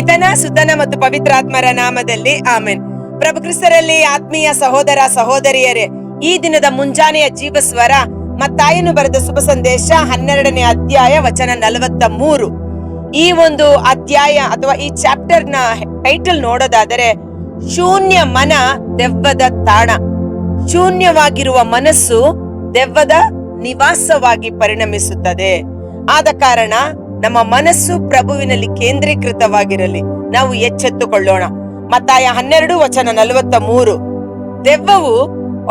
ಪಿತನ ಸುತನ ಮತ್ತು ಪವಿತ್ರಾತ್ಮರ ನಾಮದಲ್ಲಿ ಆಮೆನ್. ಪ್ರಭು ಕ್ರಿಸ್ತರಲ್ಲಿ ಆತ್ಮೀಯ ಸಹೋದರ ಸಹೋದರಿಯರೇ, ಈ ದಿನದ ಮುಂಜಾನೆಯ ಜೀವಸ್ವರ ಮತ್ತಾಯನು ಬರೆದ ಶುಭ ಸಂದೇಶ 12ನೇ ಅಧ್ಯಾಯ ವಚನ 43. ಈ ಒಂದು ಅಧ್ಯಾಯ ಅಥವಾ ಈ ಚಾಪ್ಟರ್ ನ ಟೈಟಲ್ ನೋಡೋದಾದರೆ, ಶೂನ್ಯ ಮನ ದೆವ್ವದ ತಾಣ. ಶೂನ್ಯವಾಗಿರುವ ಮನಸ್ಸು ದೆವ್ವದ ನಿವಾಸವಾಗಿ ಪರಿಣಮಿಸುತ್ತದೆ. ಆದ ಕಾರಣ ನಮ್ಮ ಮನಸ್ಸು ಪ್ರಭುವಿನಲ್ಲಿ ಕೇಂದ್ರೀಕೃತವಾಗಿರಲಿ. ನಾವು ಎಚ್ಚೆತ್ತುಕೊಳ್ಳೋಣ. ಮತ್ತಾಯ 12 ವಚನ 43. ದೆವ್ವವು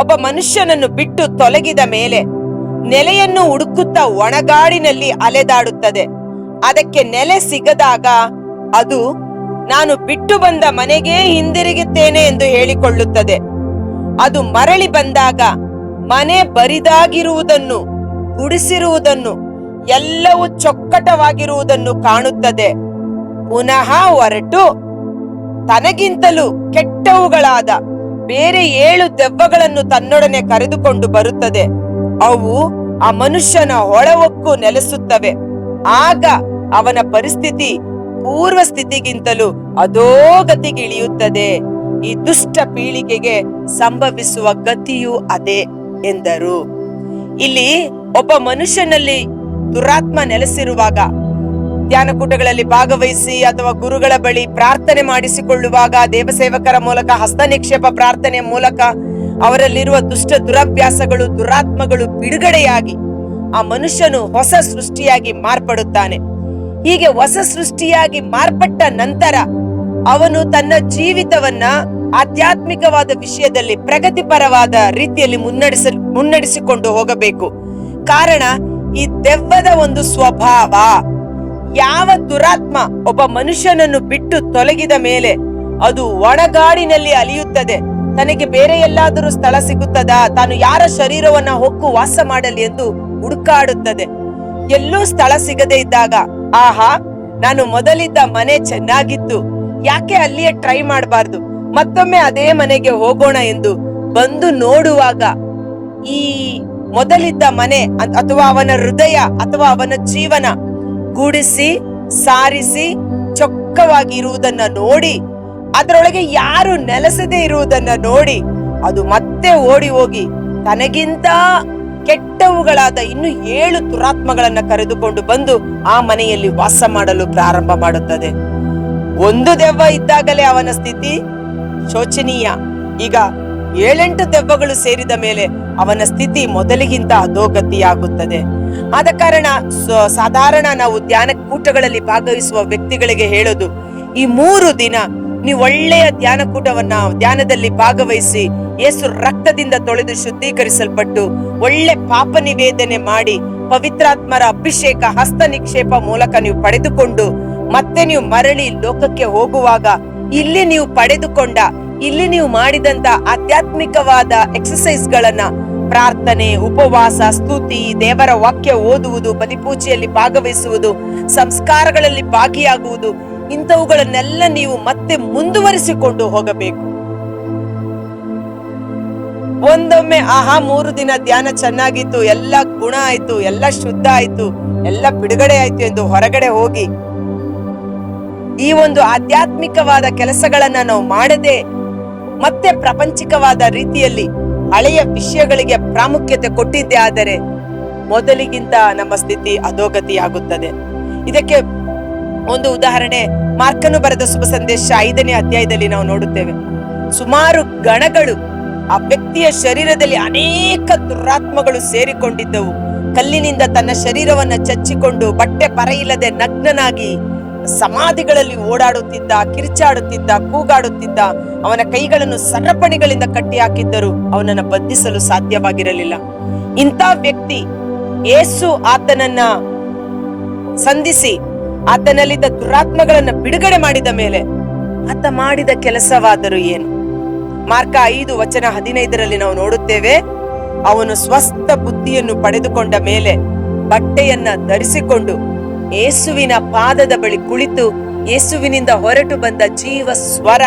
ಒಬ್ಬ ಮನುಷ್ಯನನ್ನು ಬಿಟ್ಟು ತೊಲಗಿದ ಮೇಲೆ ನೆಲೆಯನ್ನು ಹುಡುಕುತ್ತಾ ಒಣಗಾಡಿನಲ್ಲಿ ಅಲೆದಾಡುತ್ತದೆ. ಅದಕ್ಕೆ ನೆಲೆ ಸಿಗದಾಗ ಅದು ನಾನು ಬಿಟ್ಟು ಬಂದ ಮನೆಗೆ ಹಿಂದಿರುಗುತ್ತೇನೆ ಎಂದು ಹೇಳಿಕೊಳ್ಳುತ್ತದೆ. ಅದು ಮರಳಿ ಬಂದಾಗ ಮನೆ ಬರಿದಾಗಿರುವುದನ್ನು, ಗುಡಿಸಿರುವುದನ್ನು, ಎಲ್ಲವೂ ಚೊಕ್ಕಟವಾಗಿರುವುದನ್ನು ಕಾಣುತ್ತದೆ. ಪುನಃ ಹೊರಟು ತನಗಿಂತಲೂ ಕೆಟ್ಟವುಗಳಾದ ಬೇರೆ 7 ದೆವ್ವಗಳನ್ನು ತನ್ನೊಡನೆ ಕರೆದುಕೊಂಡು ಬರುತ್ತದೆ. ಅವು ಆ ಮನುಷ್ಯನ ಒಳಹೊಕ್ಕು ನೆಲೆಸುತ್ತವೆ. ಆಗ ಅವನ ಪರಿಸ್ಥಿತಿ ಪೂರ್ವ ಸ್ಥಿತಿಗಿಂತಲೂ ಅಧೋಗತಿಗಿಳಿಯುತ್ತದೆ. ಈ ದುಷ್ಟ ಪೀಳಿಗೆಗೆ ಸಂಭವಿಸುವ ಗತಿಯು ಅದೇ ಎಂದರು. ಇಲ್ಲಿ ಒಬ್ಬ ಮನುಷ್ಯನಲ್ಲಿ ದುರಾತ್ಮ ನೆಲೆಸಿರುವಾಗ, ಧ್ಯಾನಕೂಟಗಳಲ್ಲಿ ಭಾಗವಹಿಸಿ ಅಥವಾ ಗುರುಗಳ ಬಳಿ ಪ್ರಾರ್ಥನೆ ಮಾಡಿಸಿಕೊಳ್ಳುವಾಗ, ದೇವಸೇವಕರ ಮೂಲಕ ಹಸ್ತ ನಿಕ್ಷೇಪ ಪ್ರಾರ್ಥನೆಯ ಮೂಲಕ ಅವರಲ್ಲಿರುವ ದುಷ್ಟ ದುರಭ್ಯಾಸಗಳು, ದುರಾತ್ಮಗಳು ಬಿಡುಗಡೆಯಾಗಿ ಆ ಮನುಷ್ಯನು ಹೊಸ ಸೃಷ್ಟಿಯಾಗಿ ಮಾರ್ಪಡುತ್ತಾನೆ. ಹೀಗೆ ಹೊಸ ಸೃಷ್ಟಿಯಾಗಿ ಮಾರ್ಪಟ್ಟ ನಂತರ ಅವನು ತನ್ನ ಜೀವಿತವನ್ನ ಆಧ್ಯಾತ್ಮಿಕವಾದ ವಿಷಯದಲ್ಲಿ ಪ್ರಗತಿಪರವಾದ ರೀತಿಯಲ್ಲಿ ಮುನ್ನಡೆಸಿಕೊಂಡು ಹೋಗಬೇಕು. ಕಾರಣ ಈ ದೆವ್ವದ ಒಂದು ಸ್ವಭಾವ. ಯಾವ ದುರಾತ್ಮ ಒಬ್ಬ ಮನುಷ್ಯನನ್ನು ಬಿಟ್ಟು ತೊಲಗಿದ ಮೇಲೆ ಅದು ಒಣಗಾಡಿನಲ್ಲಿ ಅಲಿಯುತ್ತದೆ. ತನಗೆ ಬೇರೆ ಎಲ್ಲಾದರೂ ಸ್ಥಳ ಸಿಗುತ್ತದಾ, ತಾನು ಯಾರ ಶರೀರವನ್ನ ಹೊಕ್ಕು ವಾಸ ಮಾಡಲಿ ಎಂದು ಹುಡುಕಾಡುತ್ತದೆ. ಎಲ್ಲೂ ಸ್ಥಳ ಸಿಗದೆ ಇದ್ದಾಗ, ಆಹಾ, ನಾನು ಮೊದಲಿದ್ದ ಮನೆ ಚೆನ್ನಾಗಿತ್ತು, ಯಾಕೆ ಅಲ್ಲಿಯೇ ಟ್ರೈ ಮಾಡಬಾರ್ದು, ಮತ್ತೊಮ್ಮೆ ಅದೇ ಮನೆಗೆ ಹೋಗೋಣ ಎಂದು ಬಂದು ನೋಡುವಾಗ ಈ ಮೊದಲಿದ್ದ ಮನೆ ಅಥವಾ ಅವನ ಹೃದಯ ಅಥವಾ ಅವನ ಜೀವನ ಗುಡಿಸಿ ಸಾರಿಸಿ ಚೊಕ್ಕವಾಗಿ ಇರುವುದನ್ನ ನೋಡಿ, ಅದರೊಳಗೆ ಯಾರು ನೆಲೆಸದೇ ಇರುವುದನ್ನ ನೋಡಿ ಅದು ಮತ್ತೆ ಓಡಿ ಹೋಗಿ ತನಗಿಂತ ಕೆಟ್ಟವುಗಳಾದ ಇನ್ನು 7 ದುರಾತ್ಮಗಳನ್ನ ಕರೆದುಕೊಂಡು ಬಂದು ಆ ಮನೆಯಲ್ಲಿ ವಾಸ ಮಾಡಲು ಪ್ರಾರಂಭ ಮಾಡುತ್ತದೆ. ಒಂದು ದೆವ್ವ ಇದ್ದಾಗಲೇ ಅವನ ಸ್ಥಿತಿ ಶೋಚನೀಯ. ಈಗ 7-8 ದೆವ್ವಗಳು ಸೇರಿದ ಮೇಲೆ ಅವನ ಸ್ಥಿತಿ ಮೊದಲಿಗಿಂತ ಅಧೋಗತಿಯಾಗುತ್ತದೆ. ಆದ ಕಾರಣ ಸಾಧಾರಣ ನಾವು ಧ್ಯಾನ ಕೂಟಗಳಲ್ಲಿ ಭಾಗವಹಿಸುವ ವ್ಯಕ್ತಿಗಳಿಗೆ ಹೇಳೋದು, ಈ 3 ದಿನ ನೀವು ಒಳ್ಳೆಯ ಧ್ಯಾನದಲ್ಲಿ ಭಾಗವಹಿಸಿ ಯೇಸು ರಕ್ತದಿಂದ ತೊಳೆದು ಶುದ್ಧೀಕರಿಸಲ್ಪಟ್ಟು ಒಳ್ಳೆ ಪಾಪ ನಿವೇದನೆ ಮಾಡಿ ಪವಿತ್ರಾತ್ಮರ ಅಭಿಷೇಕ ಹಸ್ತ ನಿಕ್ಷೇಪ ಮೂಲಕ ನೀವು ಪಡೆದುಕೊಂಡು ಮತ್ತೆ ನೀವು ಮರಳಿ ಲೋಕಕ್ಕೆ ಹೋಗುವಾಗ ಇಲ್ಲಿ ನೀವು ಪಡೆದುಕೊಂಡ, ಇಲ್ಲಿ ನೀವು ಮಾಡಿದಂತ ಆಧ್ಯಾತ್ಮಿಕವಾದ ಎಕ್ಸರ್ಸೈಸ್ ಗಳನ್ನ, ಪ್ರಾರ್ಥನೆ, ಉಪವಾಸ, ಸ್ತುತಿ, ದೇವರ ವಾಕ್ಯ ಓದುವುದು, ಬಲಿಪೂಜೆಯಲ್ಲಿ ಭಾಗವಹಿಸುವುದು, ಸಂಸ್ಕಾರಗಳಲ್ಲಿ ಭಾಗಿಯಾಗುವುದು, ಇಂಥವುಗಳನ್ನೆಲ್ಲ ನೀವು ಮತ್ತೆ ಮುಂದುವರಿಸಿಕೊಂಡು ಹೋಗಬೇಕು. ಒಂದೊಮ್ಮೆ 3 ದಿನ ಧ್ಯಾನ ಚೆನ್ನಾಗಿತ್ತು, ಎಲ್ಲ ಗುಣ ಆಯ್ತು, ಎಲ್ಲ ಶುದ್ಧ ಆಯ್ತು, ಎಲ್ಲ ಬಿಡುಗಡೆ ಆಯ್ತು ಎಂದು ಹೊರಗಡೆ ಹೋಗಿ ಈ ಒಂದು ಆಧ್ಯಾತ್ಮಿಕವಾದ ಕೆಲಸಗಳನ್ನ ನಾವು ಮಾಡದೆ ಮತ್ತೆ ಪ್ರಾಪಂಚಿಕವಾದ ರೀತಿಯಲ್ಲಿ ಹಳೆಯ ವಿಷಯಗಳಿಗೆ ಪ್ರಾಮುಖ್ಯತೆ ಕೊಟ್ಟಿದ್ದೇ ಆದರೆ ಮೊದಲಿಗಿಂತ ನಮ್ಮ ಸ್ಥಿತಿ ಅಧೋಗತಿಯಾಗುತ್ತದೆ. ಇದಕ್ಕೆ ಒಂದು ಉದಾಹರಣೆ ಮಾರ್ಕನು ಬರೆದ ಶುಭ ಸಂದೇಶ 5ನೇ ಅಧ್ಯಾಯದಲ್ಲಿ ನಾವು ನೋಡುತ್ತೇವೆ. ಸುಮಾರು ಗಣಗಳು, ಆ ವ್ಯಕ್ತಿಯ ಶರೀರದಲ್ಲಿ ಅನೇಕ ದುರಾತ್ಮಗಳು ಸೇರಿಕೊಂಡಿದ್ದವು. ಕಲ್ಲಿನಿಂದ ತನ್ನ ಶರೀರವನ್ನ ಚಚ್ಚಿಕೊಂಡು ಬಟ್ಟೆ ಪರ ಇಲ್ಲದೆ ನಗ್ನನಾಗಿ ಸಮಾಧಿಗಳಲ್ಲಿ ಓಡಾಡುತ್ತಿದ್ದ, ಕಿರಿಚಾಡುತ್ತಿದ್ದ, ಕೂಗಾಡುತ್ತಿದ್ದ. ಅವನ ಕೈಗಳನ್ನು ಸರಪಣಿಗಳಿಂದ ಕಟ್ಟಿ ಹಾಕಿದ್ದರು, ಅವನನ್ನ ಬಂಧಿಸಲು ಸಾಧ್ಯವಾಗಿರಲಿಲ್ಲ. ಇಂಥ ವ್ಯಕ್ತಿ ಯೇಸು ಆತನನ್ನ ಸಂಧಿಸಿ ಆತನಲ್ಲಿದ್ದ ದುರಾತ್ಮಗಳನ್ನ ಬಿಡುಗಡೆ ಮಾಡಿದ ಮೇಲೆ ಆತ ಮಾಡಿದ ಕೆಲಸವಾದರೂ ಏನು? ಮಾರ್ಕ 5 ವಚನ 15ರಲ್ಲಿ ನಾವು ನೋಡುತ್ತೇವೆ, ಅವನು ಸ್ವಸ್ಥ ಬುದ್ಧಿಯನ್ನು ಪಡೆದುಕೊಂಡ ಮೇಲೆ ಬಟ್ಟೆಯನ್ನ ಧರಿಸಿಕೊಂಡು ಯೇಸುವಿನ ಪಾದದ ಬಳಿ ಕುಳಿತು ಯೇಸುವಿನಿಂದ ಹೊರಟು ಬಂದ ಜೀವ ಸ್ವರ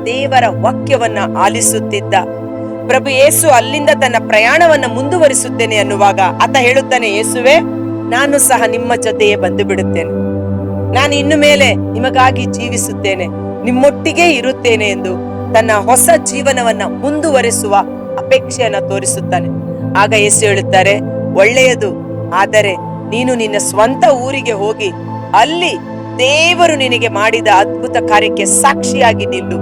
ದೇವರ ವಾಕ್ಯವನ್ನ ಆಲಿಸುತ್ತಿದ್ದ. ಪ್ರಭು ಯೇಸು ಅಲ್ಲಿಂದ ತನ್ನ ಪ್ರಯಾಣವನ್ನ ಮುಂದುವರಿಸುತ್ತೇನೆ ಅನ್ನುವಾಗ ಆತ ಹೇಳುತ್ತಾನೆ, ಯೇಸುವೆ, ನಾನು ಸಹ ನಿಮ್ಮ ಜೊತೆಯೇ ಬಂದು ಬಿಡುತ್ತೇನೆ. ನಾನು ಇನ್ನು ಮೇಲೆ ನಿಮಗಾಗಿ ಜೀವಿಸುತ್ತೇನೆ, ನಿಮ್ಮೊಟ್ಟಿಗೆ ಇರುತ್ತೇನೆ ಎಂದು ತನ್ನ ಹೊಸ ಜೀವನವನ್ನ ಮುಂದುವರೆಸುವ ಅಪೇಕ್ಷೆಯನ್ನ ತೋರಿಸುತ್ತಾನೆ. ಆಗ ಯೇಸು ಹೇಳುತ್ತಾರೆ, ಒಳ್ಳೆಯದು, ಆದರೆ ನೀನು ನಿನ್ನ ಸ್ವಂತ ಊರಿಗೆ ಹೋಗಿ ಅಲ್ಲಿ ದೇವರು ನಿನಗೆ ಮಾಡಿದ ಅದ್ಭುತ ಕಾರ್ಯಕ್ಕೆ ಸಾಕ್ಷಿಯಾಗಿ ನಿಲ್ಲು.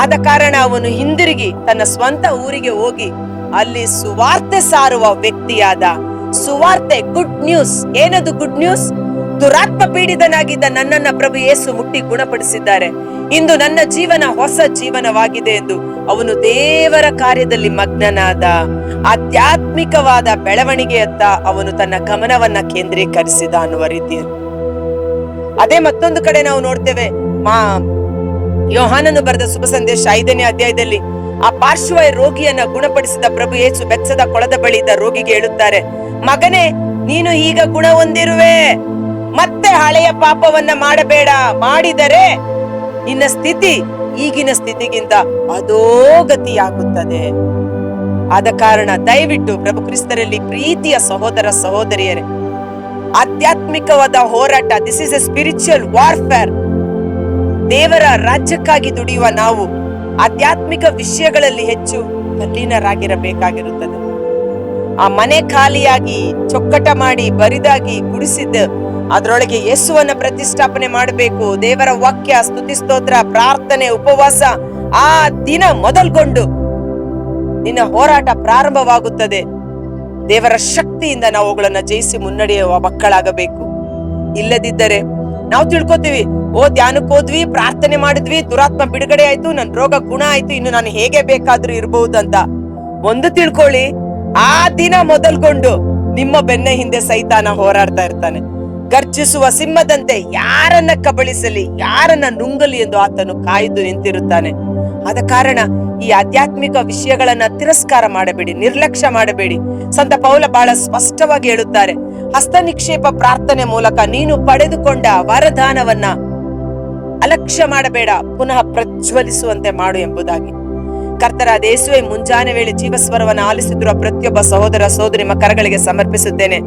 ಆದ ಕಾರಣ ಅವನು ಹಿಂದಿರುಗಿ ತನ್ನ ಸ್ವಂತ ಊರಿಗೆ ಹೋಗಿ ಅಲ್ಲಿ ಸುವಾರ್ತೆ ಸಾರುವ ವ್ಯಕ್ತಿಯಾದ, ಸುವಾರ್ತೆ, ಗುಡ್ ನ್ಯೂಸ್. ಏನದು ಗುಡ್ ನ್ಯೂಸ್? ದುರಾತ್ಮ ಪೀಡಿತನಾಗಿದ್ದ ನನ್ನನ್ನ ಪ್ರಭು ಯೇಸು ಮುಟ್ಟಿ ಗುಣಪಡಿಸಿದ್ದಾರೆ, ಇಂದು ನನ್ನ ಜೀವನ ಹೊಸ ಜೀವನವಾಗಿದೆ ಎಂದು ಅವನು ದೇವರ ಕಾರ್ಯದಲ್ಲಿ ಮಗ್ನನಾದ. ಆಧ್ಯಾತ್ಮಿಕವಾದ ಬೆಳವಣಿಗೆಯತ್ತ ಅವನು ತನ್ನ ಗಮನವನ್ನ ಕೇಂದ್ರೀಕರಿಸಿದ ಅನ್ನುವ ರೀತಿಯಲ್ಲಿ. ಅದೇ ಮತ್ತೊಂದು ಕಡೆ ನಾವು ನೋಡ್ತೇವೆ, ಯೋಹಾನನು ಬರೆದ ಶುಭ ಸಂದೇಶ 5ನೇ ಅಧ್ಯಾಯದಲ್ಲಿ ಆ ಪಾರ್ಶ್ವವಾಯು ರೋಗಿಯನ್ನ ಗುಣಪಡಿಸಿದ ಪ್ರಭು ಯೇಸು ಬೆತ್ಸದ ಕೊಳದ ಬಳಿ ಇದ್ದ ರೋಗಿಗೆ ಹೇಳುತ್ತಾರೆ, ಮಗನೇ, ನೀನು ಈಗ ಗುಣ ಹೊಂದಿರುವೆ, ಮತ್ತೆ ಹಳೆಯ ಪಾಪವನ್ನ ಮಾಡಬೇಡ, ಮಾಡಿದರೆ ನಿನ್ನ ಸ್ಥಿತಿ ಈಗಿನ ಸ್ಥಿತಿಗಿಂತ ಅಧೋಗತಿಯಾಗುತ್ತದೆ. ಆದ ಕಾರಣ ದಯವಿಟ್ಟು ಪ್ರಭು ಕ್ರಿಸ್ತರಲ್ಲಿ ಪ್ರೀತಿಯ ಸಹೋದರ ಸಹೋದರಿಯರೇ, ಆಧ್ಯಾತ್ಮಿಕವಾದ ಹೋರಾಟ, this is A spiritual warfare. ದೇವರ ರಾಜ್ಯಕ್ಕಾಗಿ ದುಡಿಯುವ ನಾವು ಆಧ್ಯಾತ್ಮಿಕ ವಿಷಯಗಳಲ್ಲಿ ಹೆಚ್ಚು ತಲ್ಲೀನರಾಗಿರಬೇಕಾಗಿರುತ್ತದೆ. ಆ ಮನೆ ಖಾಲಿಯಾಗಿ ಚೊಕ್ಕಟ ಮಾಡಿ ಬರಿದಾಗಿ ಗುಡಿಸಿದ್ದ ಅದರೊಳಗೆ ಯೇಸುವನ್ನ ಪ್ರತಿಷ್ಠಾಪನೆ ಮಾಡಬೇಕು. ದೇವರ ವಾಕ್ಯ, ಸ್ತುತಿ, ಸ್ತೋತ್ರ, ಪ್ರಾರ್ಥನೆ, ಉಪವಾಸ ಆ ದಿನ ಮೊದಲ್ಗೊಂಡು ನಿನ್ನ ಹೋರಾಟ ಪ್ರಾರಂಭವಾಗುತ್ತದೆ. ದೇವರ ಶಕ್ತಿಯಿಂದ ನಾವು ಅವುಗಳನ್ನ ಜಯಿಸಿ ಮುನ್ನಡೆಯುವ ಮಕ್ಕಳಾಗಬೇಕು. ಇಲ್ಲದಿದ್ದರೆ ನಾವು ತಿಳ್ಕೊತೀವಿ, ಧ್ಯಾನಕ್ಕೆ ಹೋದ್ವಿ, ಪ್ರಾರ್ಥನೆ ಮಾಡಿದ್ವಿ, ದುರಾತ್ಮ ಬಿಡುಗಡೆ ಆಯ್ತು, ನನ್ ರೋಗ ಗುಣ ಆಯ್ತು, ಇನ್ನು ನಾನು ಹೇಗೆ ಬೇಕಾದ್ರೂ ಇರಬಹುದು ಅಂತ. ಒಂದು ತಿಳ್ಕೊಳ್ಳಿ, ಆ ದಿನ ಮೊದಲ್ಗೊಂಡು ನಿಮ್ಮ ಬೆನ್ನ ಹಿಂದೆ ಸೈತಾನ ಹೋರಾಡ್ತಾ ಇರ್ತಾನೆ. ಗರ್ಜಿಸುವ ಸಿಂಹದಂತೆ ಯಾರನ್ನ ಕಬಳಿಸಲಿ, ಯಾರನ್ನ ನುಂಗಲಿ ಎಂದು ಆತನು ಕಾಯ್ದು ನಿಂತಿರುತ್ತಾನೆ. ಆದ ಕಾರಣ ಈ ಆಧ್ಯಾತ್ಮಿಕ ವಿಷಯಗಳನ್ನ ತಿರಸ್ಕಾರ ಮಾಡಬೇಡಿ, ನಿರ್ಲಕ್ಷ್ಯ ಮಾಡಬೇಡಿ. ಸಂತ ಪೌಲ ಬಹಳ ಸ್ಪಷ್ಟವಾಗಿ ಹೇಳುತ್ತಾರೆ, ಹಸ್ತ ನಿಕ್ಷೇಪ ಪ್ರಾರ್ಥನೆ ಮೂಲಕ ನೀನು ಪಡೆದುಕೊಂಡ ವರದಾನವನ್ನ ಅಲಕ್ಷ್ಯ ಮಾಡಬೇಡ, ಪುನಃ ಪ್ರಜ್ವಲಿಸುವಂತೆ ಮಾಡು ಎಂಬುದಾಗಿ. ಕರ್ತರಾದ ಯೇಸುವೇ, ಮುಂಜಾನೆ ವೇಳೆ ಜೀವಸ್ವರವನ್ನು ಆಲಿಸುತ್ತಿರುವ ಪ್ರತಿಯೊಬ್ಬ ಸಹೋದರ ಸಹೋದರಿ ನಿಮ್ಮ ಕರಗಳಿಗೆ ಸಮರ್ಪಿಸುತ್ತೇನೆ.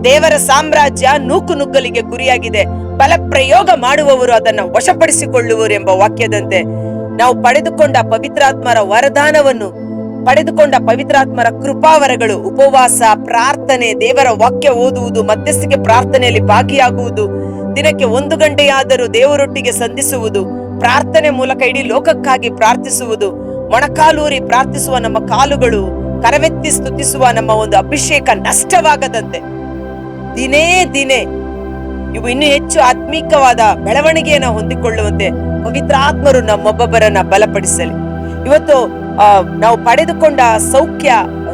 ದೇವರ ಸಾಮ್ರಾಜ್ಯ ನೂಕು ನುಗ್ಗಲಿಗೆ ಗುರಿಯಾಗಿದೆ, ಬಲ ಪ್ರಯೋಗ ಮಾಡುವವರು ಅದನ್ನ ವಶಪಡಿಸಿಕೊಳ್ಳುವರು ಎಂಬ ವಾಕ್ಯದಂತೆ ನಾವು ಪಡೆದುಕೊಂಡ ಪವಿತ್ರಾತ್ಮರ ವರದಾನವನ್ನು, ಪಡೆದುಕೊಂಡ ಪವಿತ್ರಾತ್ಮರ ಕೃಪಾವರಗಳು, ಉಪವಾಸ, ಪ್ರಾರ್ಥನೆ, ದೇವರ ವಾಕ್ಯ ಓದುವುದು, ಮಧ್ಯಸ್ಥಿಕೆ ಪ್ರಾರ್ಥನೆಯಲ್ಲಿ ಭಾಗಿಯಾಗುವುದು, ದಿನಕ್ಕೆ 1 ಗಂಟೆಯಾದರೂ ದೇವರೊಟ್ಟಿಗೆ ಸಂಧಿಸುವುದು, ಪ್ರಾರ್ಥನೆ ಮೂಲಕ ಇಡೀ ಲೋಕಕ್ಕಾಗಿ ಪ್ರಾರ್ಥಿಸುವುದು, ಮೊಣಕಾಲೂರಿ ಪ್ರಾರ್ಥಿಸುವ ನಮ್ಮ ಕಾಲುಗಳು, ಕರವೆತ್ತಿ ಸ್ತುತಿಸುವ ನಮ್ಮ ಒಂದು ಅಭಿಷೇಕ ನಷ್ಟವಾಗದಂತೆ ದಿನೇ ದಿನೇ ಇವು ಇನ್ನೂ ಹೆಚ್ಚು ಆತ್ಮೀಕವಾದ ಬೆಳವಣಿಗೆಯನ್ನು ಹೊಂದಿಕೊಳ್ಳುವಂತೆ ಪವಿತ್ರಾತ್ಮರು ನಮ್ಮೊಬ್ಬೊಬ್ಬರನ್ನ ಬಲಪಡಿಸಲಿ. ಇವತ್ತು ನಾವು ಪಡೆದುಕೊಂಡ ಸೌಖ್ಯ,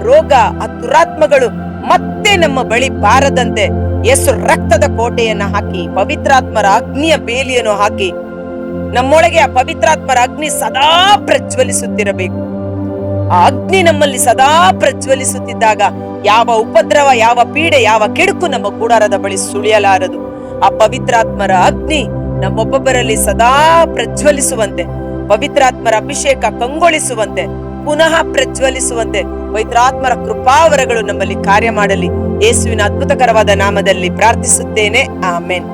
ರೋಗ, ಆ ದುರಾತ್ಮಗಳು ಮತ್ತೆ ನಮ್ಮ ಬಳಿ ಬಾರದಂತೆ ಯೇಸು ರಕ್ತದ ಕೋಟೆಯನ್ನ ಹಾಕಿ, ಪವಿತ್ರಾತ್ಮರ ಅಗ್ನಿಯ ಬೇಲಿಯನ್ನು ಹಾಕಿ, ನಮ್ಮೊಳಗೆ ಆ ಪವಿತ್ರಾತ್ಮರ ಅಗ್ನಿ ಸದಾ ಪ್ರಜ್ವಲಿಸುತ್ತಿರಬೇಕು. ಆ ಅಗ್ನಿ ನಮ್ಮಲ್ಲಿ ಸದಾ ಪ್ರಜ್ವಲಿಸುತ್ತಿದ್ದಾಗ ಯಾವ ಉಪದ್ರವ, ಯಾವ ಪೀಡೆ, ಯಾವ ಕೆಡುಕು ನಮ್ಮ ಕೂಡಾರದ ಬಳಿ ಸುಳಿಯಲಾರದು. ಆ ಪವಿತ್ರಾತ್ಮರ ಅಗ್ನಿ ನಮ್ಮೊಬ್ಬೊಬ್ಬರಲ್ಲಿ ಸದಾ ಪ್ರಜ್ವಲಿಸುವಂತೆ, ಪವಿತ್ರಾತ್ಮರ ಅಭಿಷೇಕ ಕಂಗೊಳಿಸುವಂತೆ, ಪುನಃ ಪ್ರಜ್ವಲಿಸುವಂತೆ ಪವಿತ್ರಾತ್ಮರ ಕೃಪಾವರಗಳು ನಮ್ಮಲ್ಲಿ ಕಾರ್ಯ ಮಾಡಲಿ. ಯೇಸುವಿನ ಅದ್ಭುತಕರವಾದ ನಾಮದಲ್ಲಿ ಪ್ರಾರ್ಥಿಸುತ್ತೇನೆ, ಆಮೆನ್.